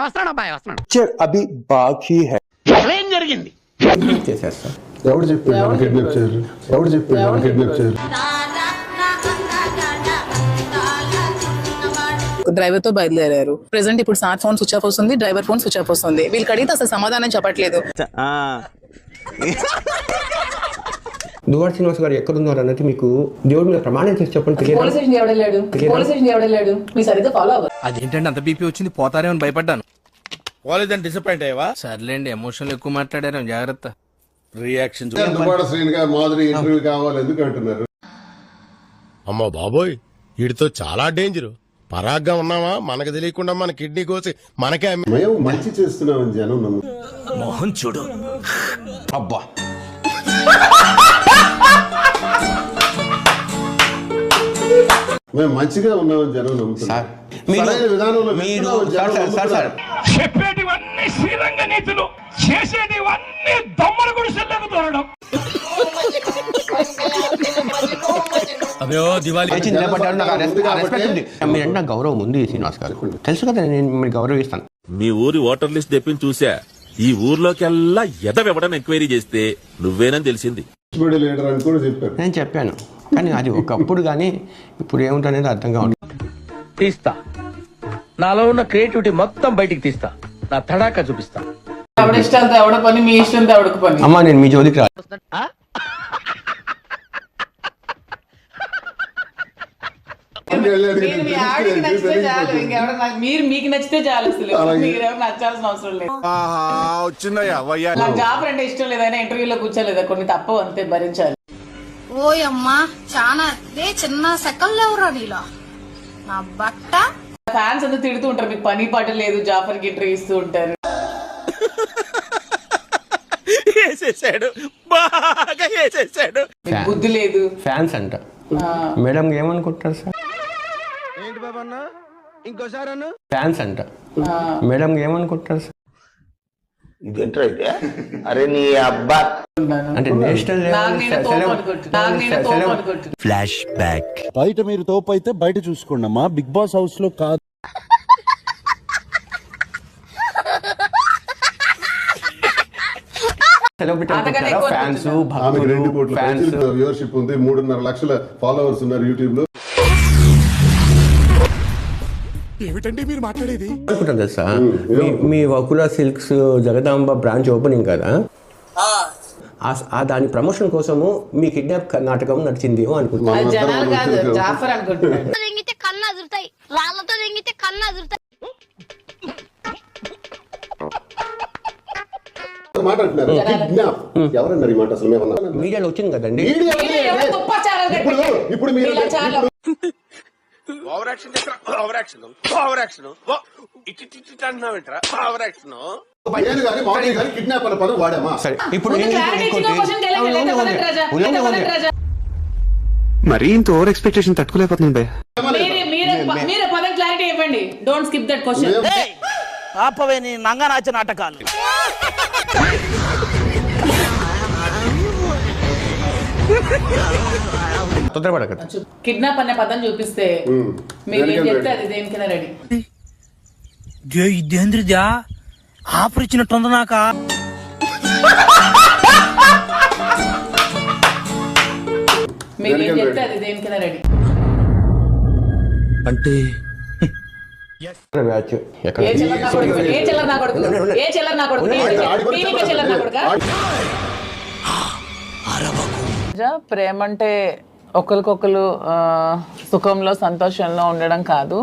వస్తున్నాడు అబ్బాయి వస్తున్నాడు. అభి బాకీ హై. ఏం జరిగింది? చేసేస్తా. ఎవడు చెప్పాడు కిడ్నాప్ చేయరు? ఎవడు చెప్పాడు కిడ్నాప్ చేయరు? డ్రైవర్ తో బయలుదేరారు. ప్రెసెంట్ ఇప్పుడు సార్ ఫోన్ స్విచ్ ఆఫ్ వస్తుంది, డ్రైవర్ ఫోన్ స్విచ్ ఆఫ్ వస్తుంది. వీళ్ళకి అడిగితే అసలు సమాధానం చెప్పట్లేదు. దువ్వాడ శ్రీనివాస్ గారు ఎక్కడున్నారు అన్నట్టు మీకు దేవుడి మీద ప్రమాణం చేసి చెప్పండి. అదేంటంటే అంత బీపీ వచ్చింది, పోతారేమని భయపడ్డాను. పోలేదని డిసప్పాయింట్ అయ్యవా? సర్లేండి, ఎమోషన్లు ఎక్కువ మాట్లాడారు, జాగ్రత్త. రియాక్షన్ దువ్వాడ శ్రీని గారు మాదిరి ఇంటర్వ్యూ కావాలి ఎందుకు అంటున్నారు? అమ్మో బాబోయ్, వీడితో చాలా డేంజర్. పరాగ్గా ఉన్నావా, మనకు తెలియకుండా మన కిడ్నీ కోసి మనకే మేము మంచి చేస్తున్నామని జనం నమ్ము. మోహన్ చూడు, అబ్బా మేము మంచిగా ఉన్నామని జనం నమ్ముతున్నారు. చెప్పేటివన్నీ శ్రీరంగ నీతులు, చేసేటివన్నీ దమ్మల గుడిసెల్లకు దొరకడం. మీరంటే గౌరవం ఉంది శ్రీనివాస్ గారు, తెలుసు కదా, నేను మీరు గౌరవిస్తాను. మీ ఊరి ఓటర్ లిస్ట్ తెప్పించి చూసా. ఈ ఊర్లోకెల్లా ఎదవెవడని ఎంక్వైరీ చేస్తే నువ్వేనని తెలిసింది. లీడర్ అని కూడా చెప్పారు. నేను చెప్పాను, కానీ అది ఒకప్పుడు, కానీ ఇప్పుడు ఏముంటనేది అర్థం కావట్లేదు. తీస్తా, నాలో ఉన్న క్రియేటివిటీ మొత్తం బయటికి తీస్తా, నా తడాకా చూపిస్తా. ఎవడ ఇష్టంతో ఎవడ పని, మీ ఇష్టంతో ఎవడకు పని. అమ్మా నేను మీ జోలికి రా. మీరు మీకు నచ్చితే చాలు, అసలు మీరు ఎవరు నచ్చాల్సిన అవసరం లేదు. నాకు జాఫర్ అంటే ఇష్టం లేదైనా ఇంటర్వ్యూలో కూర్చోలేదా, కొన్ని తప్పవు, అంతే భరించాలి. ఓయమ్మా చాలా చిన్న సెకండ్ ఎవరా నీలో నా బట్ట. ఫ్యాన్స్ అంతా తిడుతూ ఉంటారు, మీకు పని పాట లేదు, జాఫర్ కి ఇంటర్వ్యూ ఇస్తూ ఉంటారు. బుద్ధి లేదు. ఫ్యాన్స్ అంట మేడం ఏమనుకుంటారు సార్? ఏంటి బాబా అన్న, ఇంకోసారి అన్న. ఫ్యాన్స్ అంట మేడం ఏమనుకుంటారు సార్? అరే నీ అబ్బా అంటే నేషనల్ ఫ్లాష్ బ్యాక్. బయట మీరు తోపు అయితే బయట చూసుకోండి అమ్మా, బిగ్ బాస్ హౌస్ లో కాదు. ఫ్యాన్స్ వ్యూవర్షిప్ ఉంది, 3.5 లక్షల ఫాలోవర్స్ ఉన్నారు యూట్యూబ్ లో. ఏమిటండి మీరు మాట్లాడేది? తెలుసా మీ Vakula Silks Jagadamba branch opening కదా, దాని ప్రమోషన్ కోసము మీ కిడ్నాప్ నాటకం నడిచింది అనుకుంటున్నాను. మీడియాలో వచ్చింది కదండి. ఇప్పుడు మీరు మరి ఇంత ఓవర్ ఎక్స్పెక్టేషన్ తట్టుకోలేకపోతుంది భయ. మీరు పదం క్లారిటీ ఇవ్వండి. Don't skip that question. ఆపవే నీ నంగనాచ నాటకాలు. కిడ్నాప్ అనే పదం చూపిస్తే మీరు ఏం చెప్తే అది దేనికైనా రెడీ. ఇదేంద్రిదా ఆఫర్ ఇచ్చినట్టుంది నాక. మీరు ఏం చెప్తే అది దేనికైనా రెడీ. అంటే ప్రేమ అంటే ఒకరికొకరు సుఖంలో సంతోషంలో ఉండడం కాదు.